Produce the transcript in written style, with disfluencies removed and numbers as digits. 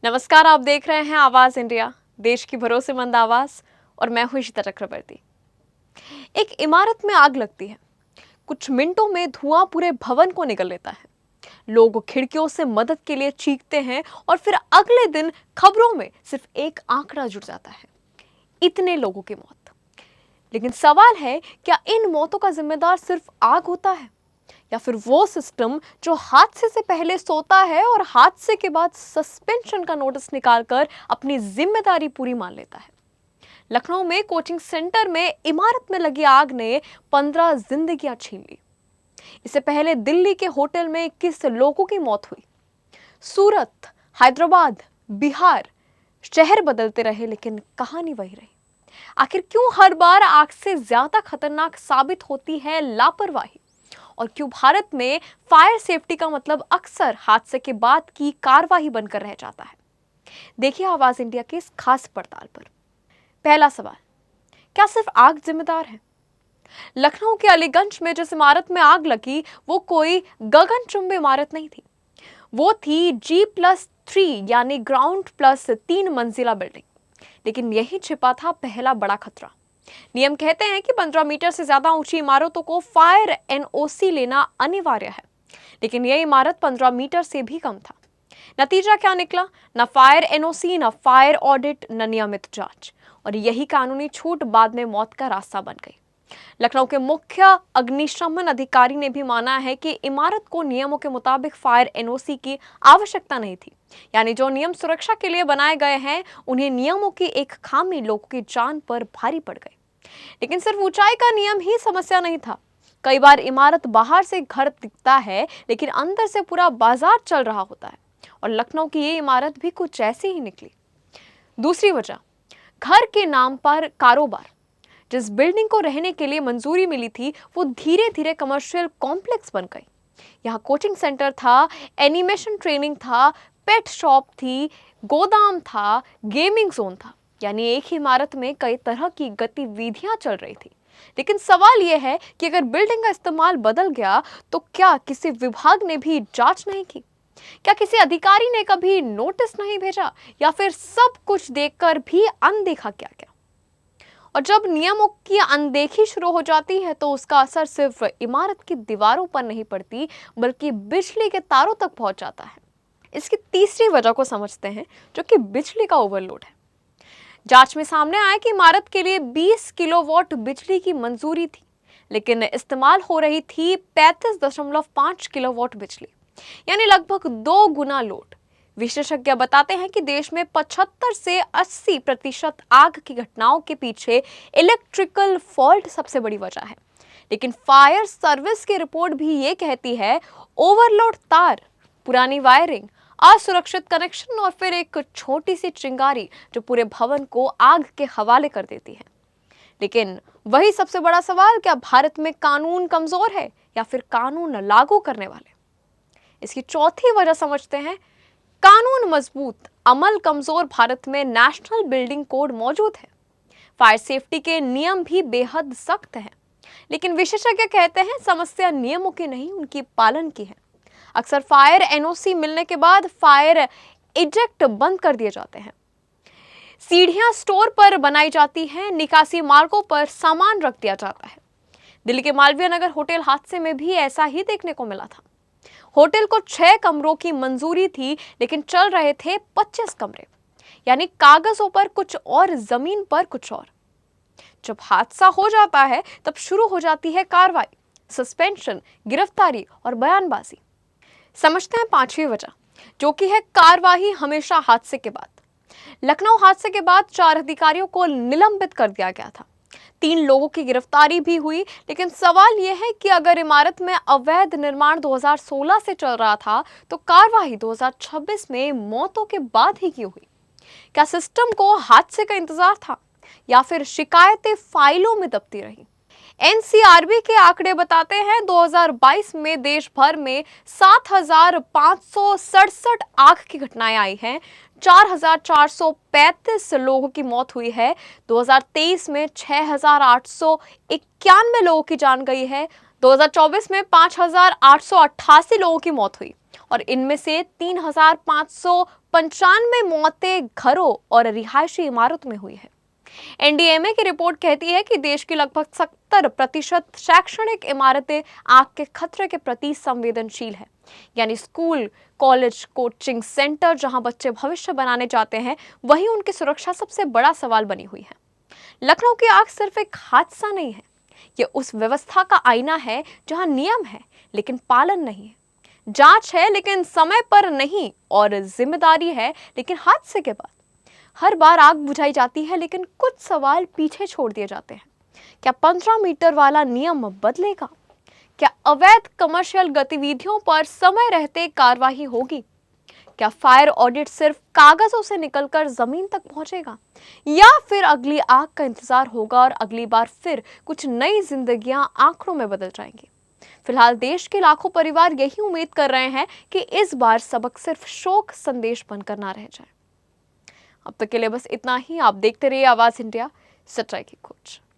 नमस्कार, आप देख रहे हैं आवाज इंडिया, देश की भरोसेमंद आवाज। और मैं हूं इशिता चक्रवर्ती। एक इमारत में आग लगती है। कुछ मिनटों में धुआं पूरे भवन को निगल लेता है। लोग खिड़कियों से मदद के लिए चीखते हैं और फिर अगले दिन खबरों में सिर्फ एक आंकड़ा जुड़ जाता है, इतने लोगों की मौत। लेकिन सवाल है, क्या इन मौतों का जिम्मेदार सिर्फ आग होता है, या फिर वो सिस्टम जो हादसे से पहले सोता है और हादसे के बाद सस्पेंशन का नोटिस निकालकर अपनी जिम्मेदारी पूरी मान लेता है। लखनऊ में कोचिंग सेंटर में इमारत में लगी आग ने 15 जिंदगियां छीन ली। इससे पहले दिल्ली के होटल में 21 लोगों की मौत हुई। सूरत, हैदराबाद, बिहार, शहर बदलते रहे लेकिन कहानी वही रही। आखिर क्यों हर बार आग से ज्यादा खतरनाक साबित होती है लापरवाही, और क्यों भारत में फायर सेफ्टी का मतलब अक्सर हादसे के बाद की कार्रवाई बनकर रह जाता है? देखिए आवाज इंडिया की इस खास पड़ताल पर। पहला सवाल, क्या सिर्फ आग जिम्मेदार है? लखनऊ के अलीगंज में जिस इमारत में आग लगी वो कोई गगनचुंबी इमारत नहीं थी। वो थी G+3 यानी ग्राउंड+3 मंजिला बिल्डिंग। लेकिन यही छिपा था पहला बड़ा खतरा। नियम कहते हैं कि 15 मीटर से ज्यादा ऊंची इमारतों को फायर एनओसी लेना अनिवार्य है, लेकिन यह इमारत 15 मीटर से भी कम था। नतीजा क्या निकला? न फायर एनओसी, न फायर ऑडिट, न नियमित जांच, और यही कानूनी छूट बाद में मौत का रास्ता बन गई। लखनऊ के मुख्य अग्निशमन अधिकारी ने भी माना है कि इमारत को नियमों के मुताबिक फायर एनओसी की आवश्यकता नहीं थी। यानी जो नियम सुरक्षा के लिए बनाए गए हैं, उन्हें नियमों की एक खामी लोगों की जान पर भारी पड़ गई। लेकिन सिर्फ ऊंचाई का नियम ही समस्या नहीं था। कई बार इमारत बाहर से घर दिखता है लेकिन अंदर से पूरा बाजार चल रहा होता है, और लखनऊ की ये इमारत भी कुछ ऐसी ही निकली। दूसरी वजह, घर के नाम पर कारोबार। जिस बिल्डिंग को रहने के लिए मंजूरी मिली थी वो धीरे धीरे कमर्शियल कॉम्प्लेक्स बन गई। यहाँ कोचिंग सेंटर था, एनिमेशन ट्रेनिंग था, पेट शॉप थी, गोदाम था, गेमिंग जोन था। यानी एक ही इमारत में कई तरह की गतिविधियां चल रही थी। लेकिन सवाल यह है कि अगर बिल्डिंग का इस्तेमाल बदल गया तो क्या किसी विभाग ने भी जांच नहीं की? क्या किसी अधिकारी ने कभी नोटिस नहीं भेजा, या फिर सब कुछ देखकर भी अनदेखा किया गया? और जब नियमों की अनदेखी शुरू हो जाती है तो उसका असर सिर्फ इमारत की दीवारों पर नहीं पड़ती, बल्कि बिजली के तारों तक पहुंच जाता है। इसकी तीसरी वजह को समझते हैं, जो कि बिजली का ओवरलोड है। जांच में सामने आया कि इमारत के लिए 20 किलोवाट बिजली की मंजूरी थी, लेकिन इस्तेमाल हो रही थी 35.5 किलोवाट बिजली, यानी लगभग 2 गुना लोड। विशेषज्ञ बताते हैं कि देश में 75 से 80% आग की घटनाओं के पीछे इलेक्ट्रिकल फॉल्ट सबसे बड़ी वजह है। लेकिन फायर सर्विस की रिपोर्ट भी ये कहती है, ओवरलोड तार, पुरानी वायरिंग, असुरक्षित कनेक्शन और फिर एक छोटी सी चिंगारी जो पूरे भवन को आग के हवाले कर देती है। लेकिन वही सबसे बड़ा सवाल, क्या भारत में कानून कमजोर है या फिर कानून लागू करने वाले? इसकी चौथी वजह समझते हैं। कानून मजबूत, अमल कमजोर। भारत में नेशनल बिल्डिंग कोड मौजूद है, फायर सेफ्टी के नियम भी बेहद सख्त हैं, लेकिन विशेषज्ञ कहते हैं समस्या नियमों की नहीं, उनकी पालन की है। अक्सर फायर एनओसी मिलने के बाद फायर इजेक्ट बंद कर दिए जाते हैं, सीढ़ियां स्टोर पर बनाई जाती हैं, निकासी मार्गों पर सामान रख दिया जाता है। दिल्ली के मालवीय नगर होटल हादसे में भी ऐसा ही देखने को मिला था। होटल को 6 कमरों की मंजूरी थी, लेकिन चल रहे थे 25 कमरे, यानी कागजों पर कुछ और जमीन पर कुछ और। जब हादसा हो जाता है तब शुरू हो जाती है कार्रवाई, सस्पेंशन, गिरफ्तारी और बयानबाजी। समझते हैं पांचवी वजह, जो कि है कार्रवाई हमेशा हादसे के बाद। लखनऊ हादसे के बाद 4 अधिकारियों को निलंबित कर दिया गया था, 3 लोगों की गिरफ्तारी भी हुई। लेकिन सवाल यह है कि अगर इमारत में अवैध निर्माण 2016 से चल रहा था तो कार्रवाई 2026 में मौतों के बाद ही क्यों हुई? क्या सिस्टम को हादसे का इंतजार था, या फिर शिकायतें फाइलों में दबती रही? एनसीआरबी के आंकड़े बताते हैं 2022 में देश भर में 7,567 आग की घटनाएं आई हैं, 4,435 लोगों की मौत हुई है। 2023 में 6,891 लोगों की जान गई है। 2024 में 5,888 लोगों की मौत हुई, और इनमें से 3,595 मौतें घरों और रिहायशी इमारतों में हुई है। एनडीएमए की रिपोर्ट कहती है कि देश की लगभग 70% शैक्षणिक इमारतें आग के खतरे के प्रति संवेदनशील है। यानी स्कूल, कॉलेज, कोचिंग सेंटर जहां बच्चे भविष्य बनाने जाते हैं, वहीं उनकी सुरक्षा सबसे बड़ा सवाल बनी हुई है। लखनऊ की आग सिर्फ एक हादसा नहीं है, ये उस व्यवस्था का आईना है जहां नियम है लेकिन पालन नहीं है, जांच है लेकिन समय पर नहीं, और जिम्मेदारी है लेकिन हादसे के बाद। हर बार आग बुझाई जाती है लेकिन कुछ सवाल पीछे छोड़ दिए जाते हैं। क्या 15 मीटर वाला नियम बदलेगा? क्या अवैध कमर्शियल गतिविधियों पर समय रहते कार्रवाई होगी? क्या फायर ऑडिट सिर्फ कागजों से निकलकर जमीन तक पहुंचेगा, या फिर अगली आग का इंतजार होगा और अगली बार फिर कुछ नई जिंदगियां आंकड़ों में बदल जाएंगी? फिलहाल देश के लाखों परिवार यही उम्मीद कर रहे हैं कि इस बार सबक सिर्फ शोक संदेश बनकर ना रह जाए। अब तक के लिए बस इतना ही। आप देखते रहिए आवाज इंडिया, सच्चाई की खोज।